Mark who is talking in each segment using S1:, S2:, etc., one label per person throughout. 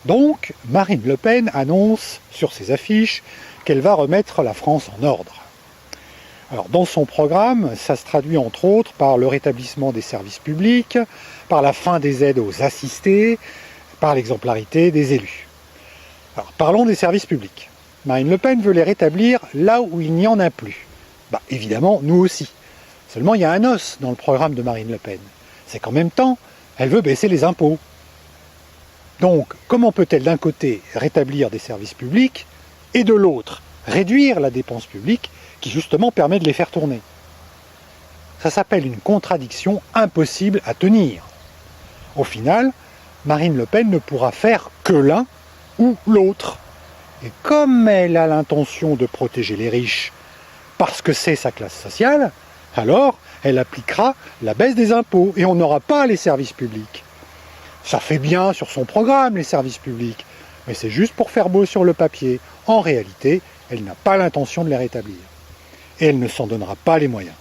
S1: Donc, Marine Le Pen annonce sur ses affiches qu'elle va remettre la France en ordre. Alors, dans son programme, ça se traduit entre autres par le rétablissement des services publics, par la fin des aides aux assistés, par l'exemplarité des élus. Alors, parlons des services publics. Marine Le Pen veut les rétablir là où il n'y en a plus. Évidemment, nous aussi. Seulement, il y a un os dans le programme de Marine Le Pen. C'est qu'en même temps, elle veut baisser les impôts. Donc, comment peut-elle d'un côté rétablir des services publics et de l'autre réduire la dépense publique qui justement permet de les faire tourner? Ça s'appelle une contradiction impossible à tenir. Au final, Marine Le Pen ne pourra faire que l'un ou l'autre. Et comme elle a l'intention de protéger les riches parce que c'est sa classe sociale, alors elle appliquera la baisse des impôts et on n'aura pas les services publics. Ça fait bien sur son programme, les services publics, mais c'est juste pour faire beau sur le papier. En réalité, elle n'a pas l'intention de les rétablir. Et elle ne s'en donnera pas les moyens.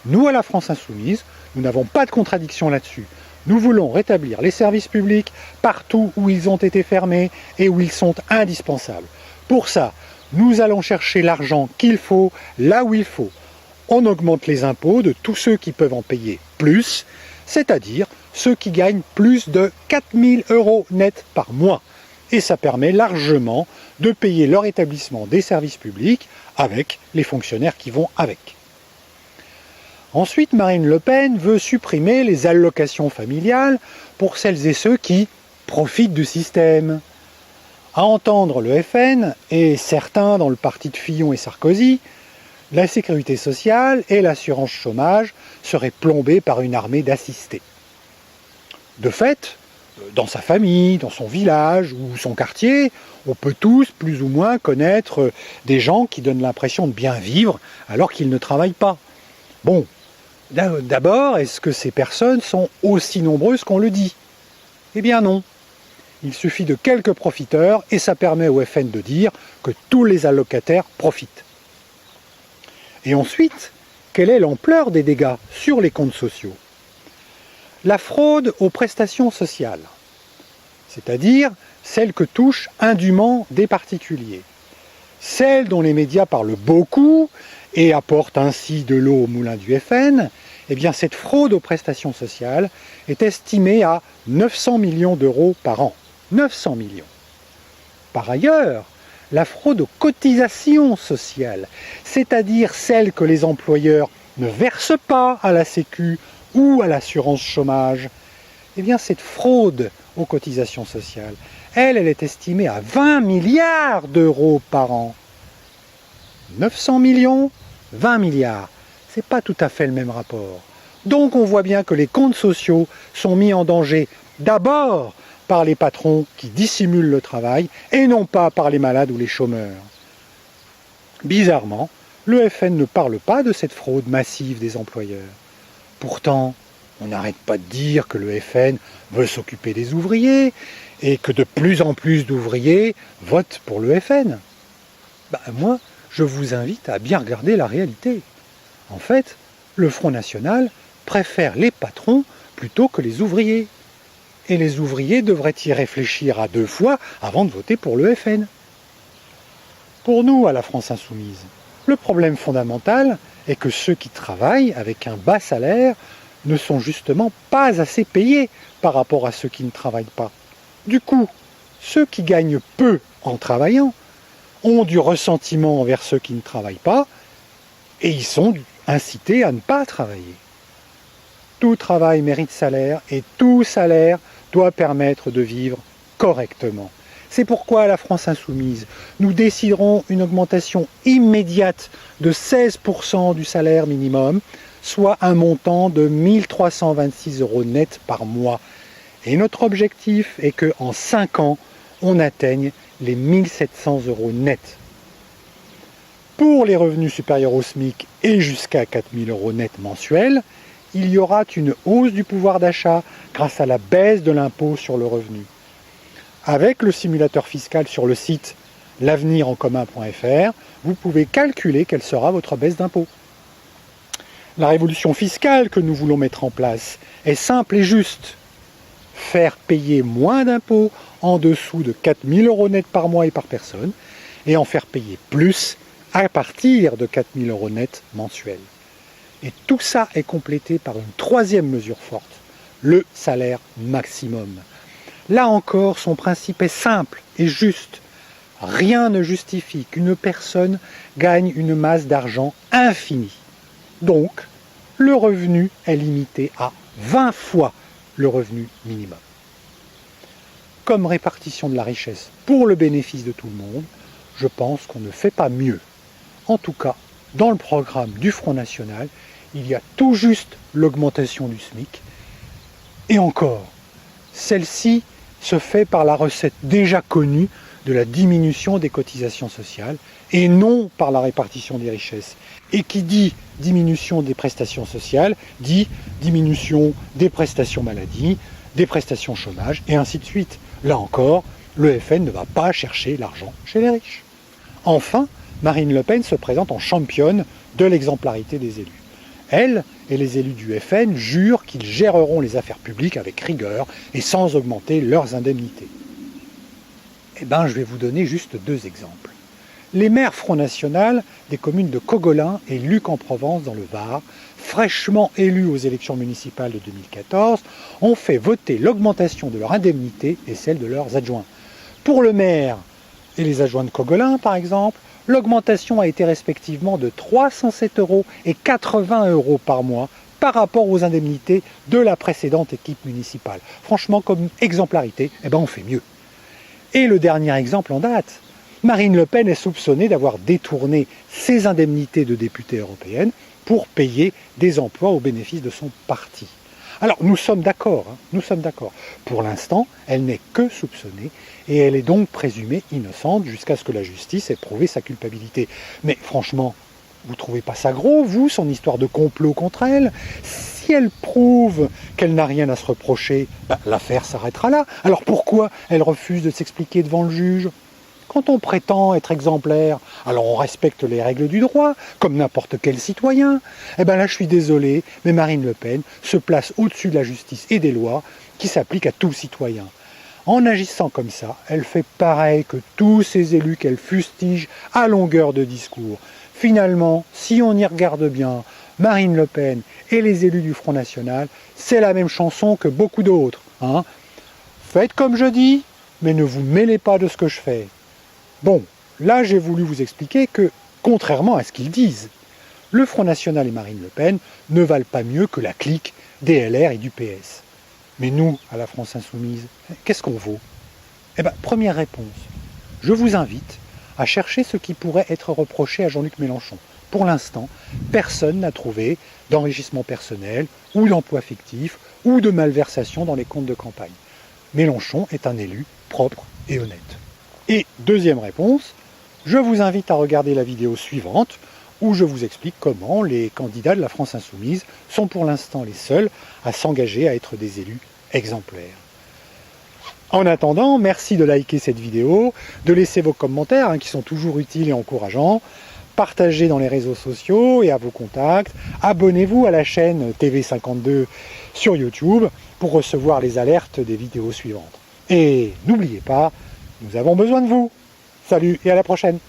S1: Nous, à la France Insoumise, nous n'avons pas de contradiction là-dessus. Nous voulons rétablir les services publics partout où ils ont été fermés et où ils sont indispensables. Pour ça, nous allons chercher l'argent qu'il faut, là où il faut. On augmente les impôts de tous ceux qui peuvent en payer plus, c'est-à-dire ceux qui gagnent plus de 4 000 € net par mois. Et ça permet largement de payer leur établissement des services publics avec les fonctionnaires qui vont avec. Ensuite, Marine Le Pen veut supprimer les allocations familiales pour celles et ceux qui profitent du système. À entendre le FN et certains dans le parti de Fillon et Sarkozy, la sécurité sociale et l'assurance chômage seraient plombées par une armée d'assistés. De fait, dans sa famille, dans son village ou son quartier, on peut tous plus ou moins connaître des gens qui donnent l'impression de bien vivre alors qu'ils ne travaillent pas. Bon, d'abord, est-ce que ces personnes sont aussi nombreuses qu'on le dit? Eh bien non. Il suffit de quelques profiteurs et ça permet au FN de dire que tous les allocataires profitent. Et ensuite, quelle est l'ampleur des dégâts sur les comptes sociaux? La fraude aux prestations sociales, c'est-à-dire celles que touchent indûment des particuliers, celles dont les médias parlent beaucoup et apportent ainsi de l'eau au moulin du FN, eh bien cette fraude aux prestations sociales est estimée à 900 millions d'euros par an. 900 millions. Par ailleurs, la fraude aux cotisations sociales, c'est-à-dire celles que les employeurs ne versent pas à la Sécu ou à l'assurance chômage, eh bien cette fraude aux cotisations sociales, elle est estimée à 20 milliards d'euros par an. 900 millions, 20 milliards, c'est pas tout à fait le même rapport. Donc on voit bien que les comptes sociaux sont mis en danger d'abord par les patrons qui dissimulent le travail et non pas par les malades ou les chômeurs. Bizarrement, le FN ne parle pas de cette fraude massive des employeurs. Pourtant, on n'arrête pas de dire que le FN veut s'occuper des ouvriers et que de plus en plus d'ouvriers votent pour le FN. Moi, je vous invite à bien regarder la réalité. En fait, le Front National préfère les patrons plutôt que les ouvriers. Et les ouvriers devraient y réfléchir à 2 fois avant de voter pour le FN. Pour nous, à la France Insoumise, le problème fondamental est que ceux qui travaillent avec un bas salaire ne sont justement pas assez payés par rapport à ceux qui ne travaillent pas. Du coup, ceux qui gagnent peu en travaillant ont du ressentiment envers ceux qui ne travaillent pas et ils sont incités à ne pas travailler. Tout travail mérite salaire et tout salaire doit permettre de vivre correctement. C'est pourquoi à la France Insoumise, nous déciderons une augmentation immédiate de 16% du salaire minimum, soit un montant de 1 326 € net par mois. Et notre objectif est qu'en 5 ans, on atteigne les 1 700 € net. Pour les revenus supérieurs au SMIC et jusqu'à 4 000 € net mensuels, il y aura une hausse du pouvoir d'achat grâce à la baisse de l'impôt sur le revenu. Avec le simulateur fiscal sur le site l'avenirencommun.fr, vous pouvez calculer quelle sera votre baisse d'impôt. La révolution fiscale que nous voulons mettre en place est simple et juste. faire payer moins d'impôts en dessous de 4 000 € net par mois et par personne, et en faire payer plus à partir de 4 000 € net mensuels. Et tout ça est complété par une troisième mesure forte, le salaire maximum. Là encore, son principe est simple et juste. Rien ne justifie qu'une personne gagne une masse d'argent infinie. Donc, le revenu est limité à 20 fois le revenu minimum. Comme répartition de la richesse pour le bénéfice de tout le monde, je pense qu'on ne fait pas mieux. En tout cas, dans le programme du Front National, il y a tout juste l'augmentation du SMIC. Et encore, celle-ci se fait par la recette déjà connue de la diminution des cotisations sociales et non par la répartition des richesses. Et qui dit diminution des prestations sociales, dit diminution des prestations maladie, des prestations chômage, et ainsi de suite. Là encore, le FN ne va pas chercher l'argent chez les riches. Enfin, Marine Le Pen se présente en championne de l'exemplarité des élus. Elle et les élus du FN jurent qu'ils géreront les affaires publiques avec rigueur et sans augmenter leurs indemnités. Eh bien, je vais vous donner juste deux exemples. Les maires Front National des communes de Cogolin et Luc en Provence dans le Var, fraîchement élus aux élections municipales de 2014, ont fait voter l'augmentation de leur indemnité et celle de leurs adjoints. Pour le maire et les adjoints de Cogolin, par exemple, l'augmentation a été respectivement de 307 € et 80 € par mois par rapport aux indemnités de la précédente équipe municipale. Franchement, comme exemplarité, eh ben on fait mieux. Et le dernier exemple en date, Marine Le Pen est soupçonnée d'avoir détourné ses indemnités de députée européenne pour payer des emplois au bénéfice de son parti. Alors nous sommes d'accord, nous sommes d'accord. Pour l'instant, elle n'est que soupçonnée et elle est donc présumée innocente jusqu'à ce que la justice ait prouvé sa culpabilité. Mais franchement, vous ne trouvez pas ça gros, vous, son histoire de complot contre elle? Si elle prouve qu'elle n'a rien à se reprocher, l'affaire s'arrêtera là. Alors pourquoi elle refuse de s'expliquer devant le juge? Quand on prétend être exemplaire, alors on respecte les règles du droit, comme n'importe quel citoyen. Eh bien là, je suis désolé, mais Marine Le Pen se place au-dessus de la justice et des lois qui s'appliquent à tout citoyen. En agissant comme ça, elle fait pareil que tous ces élus qu'elle fustige à longueur de discours. Finalement, si on y regarde bien, Marine Le Pen et les élus du Front National, c'est la même chanson que beaucoup d'autres. Faites comme je dis, mais ne vous mêlez pas de ce que je fais. Bon, là j'ai voulu vous expliquer que, contrairement à ce qu'ils disent, le Front National et Marine Le Pen ne valent pas mieux que la clique des LR et du PS. Mais nous, à la France Insoumise, qu'est-ce qu'on vaut? Eh bien, première réponse, je vous invite à chercher ce qui pourrait être reproché à Jean-Luc Mélenchon. Pour l'instant, personne n'a trouvé d'enrichissement personnel, ou d'emploi fictif, ou de malversation dans les comptes de campagne. Mélenchon est un élu propre et honnête. Et deuxième réponse, je vous invite à regarder la vidéo suivante où je vous explique comment les candidats de la France Insoumise sont pour l'instant les seuls à s'engager à être des élus exemplaires. En attendant, merci de liker cette vidéo, de laisser vos commentaires qui sont toujours utiles et encourageants, partagez dans les réseaux sociaux et à vos contacts, abonnez-vous à la chaîne TV52 sur YouTube pour recevoir les alertes des vidéos suivantes. Et n'oubliez pas, nous avons besoin de vous. Salut et à la prochaine.